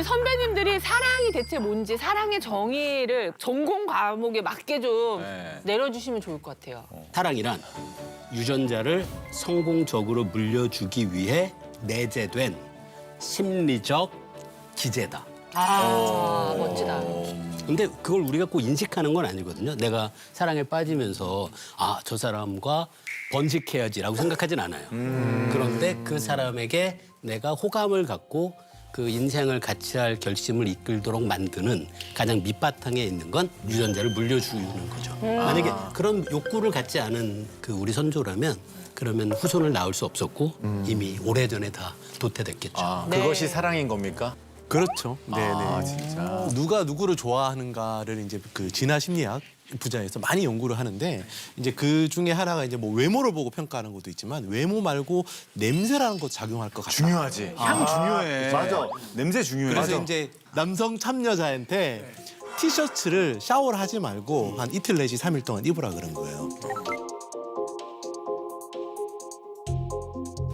선배님들이 사랑이 대체 뭔지 사랑의 정의를 전공 과목에 맞게 좀 내려주시면 좋을 것 같아요. 사랑이란 유전자를 성공적으로 물려주기 위해 내재된 심리적 기제다. 아, 멋지다. 근데 그걸 우리가 꼭 인식하는 건 아니거든요. 내가 사랑에 빠지면서 아, 저 사람과 번식해야지라고 생각하진 않아요. 그런데 그 사람에게 내가 호감을 갖고 그 인생을 같이 할 결심을 이끌도록 만드는 가장 밑바탕에 있는 건 유전자를 물려주는 거죠. 만약에 그런 욕구를 갖지 않은 그 우리 선조라면 그러면 후손을 낳을 수 없었고 이미 오래전에 다 도태됐겠죠. 아, 네. 그것이 사랑인 겁니까? 그렇죠. 네네. 아, 진짜. 누가 누구를 좋아하는가를 이제 그 진화 심리학 분야에서 많이 연구를 하는데 이제 그 중에 하나가 이제 뭐 외모를 보고 평가하는 것도 있지만 외모 말고 냄새라는 것도 작용할 것 같아요. 중요하지. 향 중요해. 맞아. 냄새 중요해. 그래서 이제 남성 참여자한테 티셔츠를 샤워를 하지 말고 한 이틀 내지 3일 동안 입으라 그런 거예요.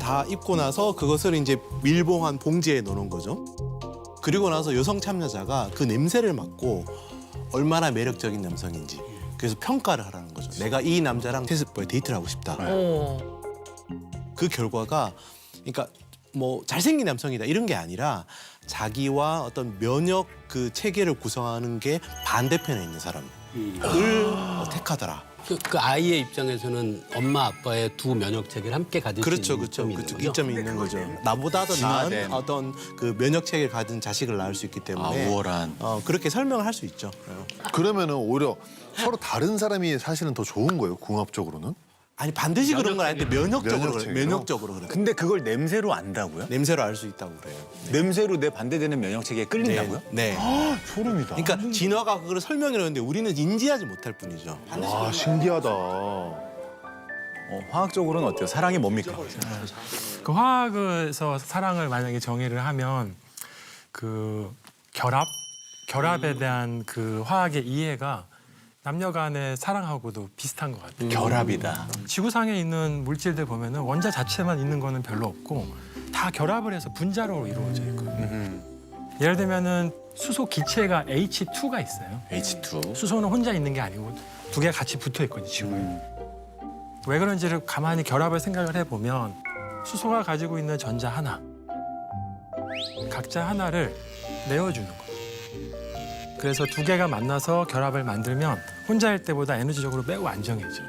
다 입고 나서 그것을 이제 밀봉한 봉지에 넣는 거죠. 그리고 나서 여성 참여자가 그 냄새를 맡고 얼마나 매력적인 남성인지 그래서 평가를 하라는 거죠. 내가 이 남자랑 데이트를 하고 싶다. 그 결과가 그러니까 뭐 잘생긴 남성이다 이런 게 아니라 자기와 어떤 면역 그 체계를 구성하는 게 반대편에 있는 사람을 택하더라. 그 아이의 입장에서는 엄마 아빠의 두 면역 체계를 함께 가질 수 있는 이점이 있는 거죠. 이점이 있는 거죠. 나보다 더 진화된. 나은 어떤 그 면역 체계를 가진 자식을 낳을 수 있기 때문에 우월한. 그렇게 설명을 할 수 있죠. 그러면은 오히려 서로 다른 사람이 사실은 더 좋은 거예요, 궁합적으로는? 아니 반드시 그런 건 아닌데 면역적으로 그래. 면역체계로? 면역적으로 그래. 근데 그걸 냄새로 안다고요? 냄새로 알 수 있다고 그래요. 냄새로 내 반대되는 면역체계에 끌린다고요? 네. 소름이다. 그러니까 진화가 그걸 설명해놓는데 우리는 인지하지 못할 뿐이죠. 와, 신기하다. 화학적으로는 어때요? 사랑이 뭡니까? 그 화학에서 사랑을 만약에 정의를 하면 그 결합에 대한 그 화학의 이해가 남녀 간의 사랑하고도 비슷한 것 같아요. 결합이다. 지구상에 있는 물질들 보면은 원자 자체만 있는 거는 별로 없고 다 결합을 해서 분자로 이루어져 있거든요. 예를 들면은 수소 기체가 H2가 있어요. H2. 수소는 혼자 있는 게 아니고 두 개가 같이 붙어 있거든요, 지구에. 왜 그런지를 가만히 결합을 생각을 해보면 수소가 가지고 있는 전자 하나, 각자 하나를 내어주는 거예요. 그래서 두 개가 만나서 결합을 만들면 혼자일 때보다 에너지적으로 매우 안정해져요.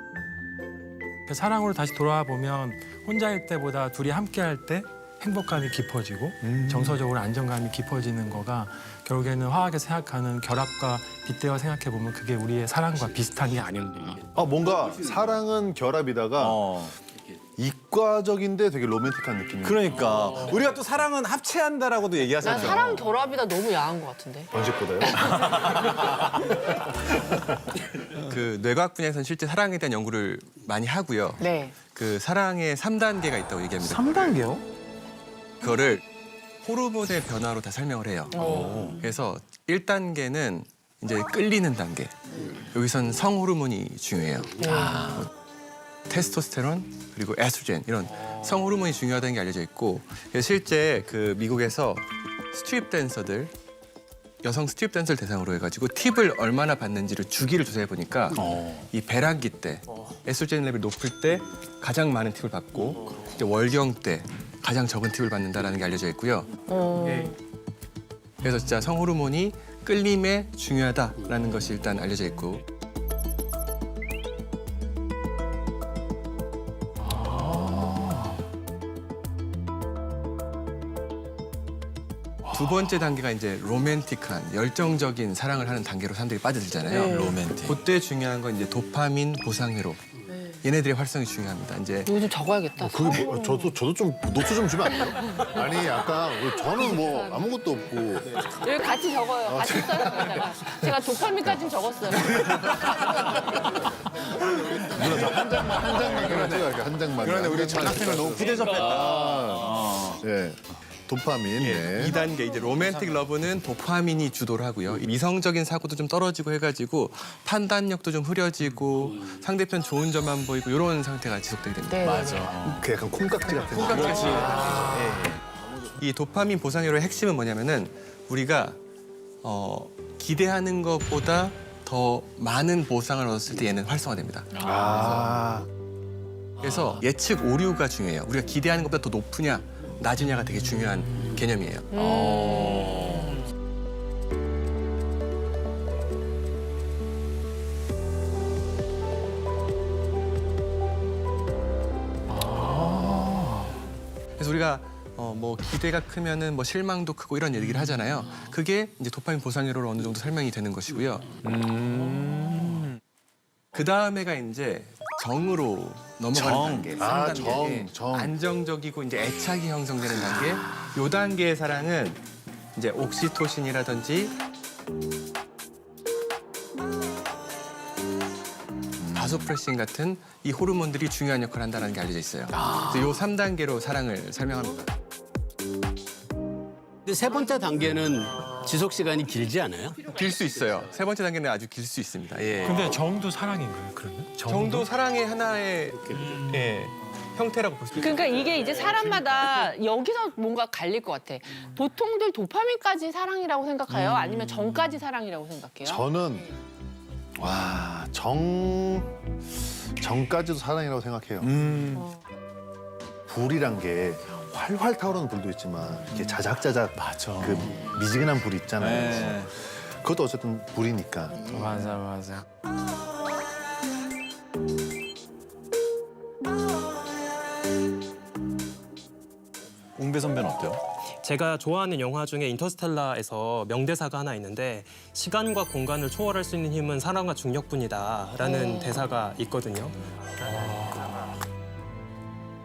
그래서 사랑으로 다시 돌아와 보면 혼자일 때보다 둘이 함께할 때 행복감이 깊어지고 정서적으로 안정감이 깊어지는 거가 결국에는 화학에서 생각하는 결합과 빗대어 생각해 보면 그게 우리의 사랑과 비슷한 게 아닌가. 뭔가 사랑은 결합이다가 이과적인데 되게 로맨틱한 느낌이. 그러니까 우리가 또 사랑은 합체한다라고도 난 얘기하잖아요. 사랑 결합이다 너무 야한 것 같은데. 번식보다요? 그 뇌과학 분야에서는 실제 사랑에 대한 연구를 많이 하고요. 네. 그 사랑의 3단계가 있다고 얘기합니다. 3단계요? 그거를 호르몬의 변화로 다 설명을 해요. 그래서 1단계는 이제 끌리는 단계. 여기선 성 호르몬이 중요해요. 테스토스테론 그리고 에스트로겐 이런 성 호르몬이 중요하다는 게 알려져 있고 그래서 실제 그 미국에서 스트립 댄서들 여성 스트립 댄서를 대상으로 해가지고 팁을 얼마나 받는지를 주기를 조사해 보니까 이 배란기 때 에스트로겐 레벨이 높을 때 가장 많은 팁을 받고 이제 월경 때 가장 적은 팁을 받는다라는 게 알려져 있고요. 그래서 진짜 성 호르몬이 끌림에 중요하다라는 것이 일단 알려져 있고. 두 번째 단계가 이제 로맨틱한 열정적인 사랑을 하는 단계로 사람들이 빠져들잖아요. 로맨틱. 그때 중요한 건 이제 도파민 보상회로. 얘네들의 활성이 중요합니다. 이제 이거 좀 적어야겠다. 그게 뭐, 저도 좀 노트 좀 주면 안 돼요? 아니, 약간 저는 뭐 아무것도 없고. 여기 같이 적어요. 같이 써요. 거기다가. 제가 도파민까지 적었어요. 누나 저한 장만 찍어요, 한 장만. 그러네, 우리 전학생을 너무 푸대접했다. 예. 도파민. 네. 2단계 이제 로맨틱 러브는 도파민이 주도를 하고요. 미성적인 사고도 좀 떨어지고 해가지고 판단력도 좀 흐려지고 상대편 좋은 점만 보이고 이런 상태가 지속되게 됩니다. 네. 맞아. 그 약간 콩깍지 같은. 콩깍지. 이 도파민 보상회로의 핵심은 뭐냐면은 우리가 기대하는 것보다 더 많은 보상을 얻었을 때 얘는 활성화됩니다. 아. 그래서 예측 오류가 중요해요. 우리가 기대하는 것보다 더 높으냐 낮으냐가 되게 중요한 개념이에요. 그래서 우리가 뭐 기대가 크면은 뭐 실망도 크고 이런 얘기를 하잖아요. 그게 이제 도파민 보상회로로 어느 정도 설명이 되는 것이고요. 그 다음에가 이제 정으로 넘어가는 단계. 아, 3단계. 정. 안정적이고 이제 애착이 형성되는 단계. 요 단계의 사랑은 이제 옥시토신이라든지 바소프레신 같은 이 호르몬들이 중요한 역할을 한다는 게 알려져 있어요. 그래서 요 3단계로 사랑을 설명합니다. 근데 세 번째 단계는 지속 시간이 길지 않아요? 길 수 있어요. 세 번째 단계는 아주 길 수 있습니다. 예. 근데 정도 사랑인 거예요, 그러면? 정도 사랑의 하나의 예, 형태라고 볼 수 있어요. 그러니까 이게 이제 사람마다 여기서 뭔가 갈릴 것 같아. 보통들 도파민까지 사랑이라고 생각해요? 아니면 정까지 사랑이라고 생각해요? 저는 와, 정까지도 사랑이라고 생각해요. 불이란 게 활활 타오르는 불도 있지만 이렇게 자작자작 그 미지근한 불이 있잖아요. 네. 그것도 어쨌든 불이니까. 맞아. 웅배 선배는 어때요? 제가 좋아하는 영화 중에 인터스텔라에서 명대사가 하나 있는데 시간과 공간을 초월할 수 있는 힘은 사랑과 중력뿐이다라는 대사가 있거든요.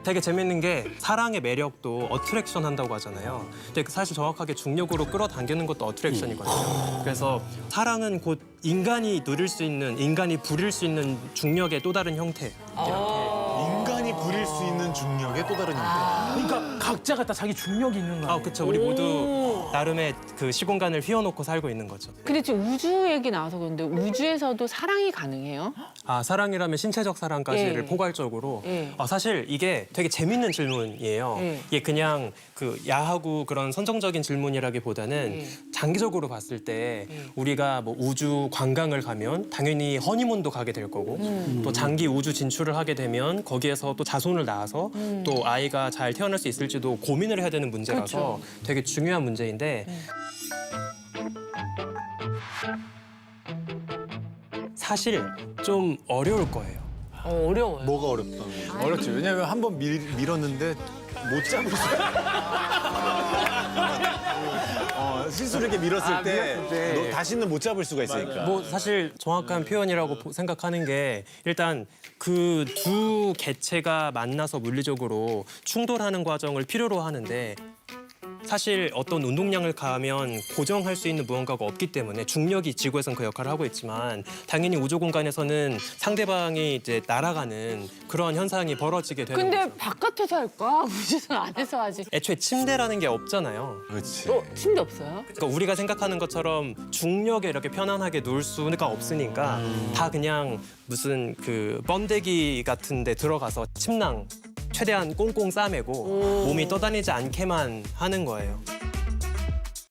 되게 재밌는 게 사랑의 매력도 어트랙션 한다고 하잖아요. 근데 사실 정확하게 중력으로 끌어당기는 것도 어트랙션이거든요. 그래서 사랑은 곧 인간이 누릴 수 있는, 인간이 부릴 수 있는 중력의 또 다른 형태. 인간이 부릴 수 있는 중력의 또 다른 형태. 그러니까 각자가 다 자기 중력이 있는 거예요. 그렇죠. 우리 모두 나름의 그 시공간을 휘어놓고 살고 있는 거죠. 근데 지금 우주 얘기 나와서 그런데 우주에서도 사랑이 가능해요? 사랑이라면 신체적 사랑까지를 예. 포괄적으로. 예. 사실 이게 되게 재밌는 질문이에요. 예. 이게 그냥 그 야하고 그런 선정적인 질문이라기보다는 예. 장기적으로 봤을 때 우리가 뭐 우주 관광을 가면 당연히 허니문도 가게 될 거고 또 장기 우주 진출을 하게 되면 거기에서 또 자손을 낳아서 또 아이가 잘 태어날 수 있을지도 고민을 해야 되는 문제라서 되게 중요한 문제인데 사실 좀 어려울 거예요. 어려워요. 뭐가 어렵다는 거죠? 어렵지. 왜냐면 한 번 밀었는데 못 잡을 수가. 스스로 이렇게 밀었을 때 너 다시는 못 잡을 수가 있으니까. 뭐 사실 정확한 표현이라고 생각하는 게 일단 그 두 개체가 만나서 물리적으로 충돌하는 과정을 필요로 하는데 사실 어떤 운동량을 가하면 고정할 수 있는 무언가가 없기 때문에 중력이 지구에선 그 역할을 하고 있지만 당연히 우주 공간에서는 상대방이 이제 날아가는 그런 현상이 벌어지게 되는 근데 거죠. 바깥에서 할까? 우주선 안에서 하지. 애초에 침대라는 게 없잖아요. 그렇지. 침대 없어요? 그러니까 우리가 생각하는 것처럼 중력에 이렇게 편안하게 누울 수가 없으니까 다 그냥 무슨 그 번데기 같은 데 들어가서 침낭 최대한 꽁꽁 싸매고 몸이 떠다니지 않게만 하는 거예요.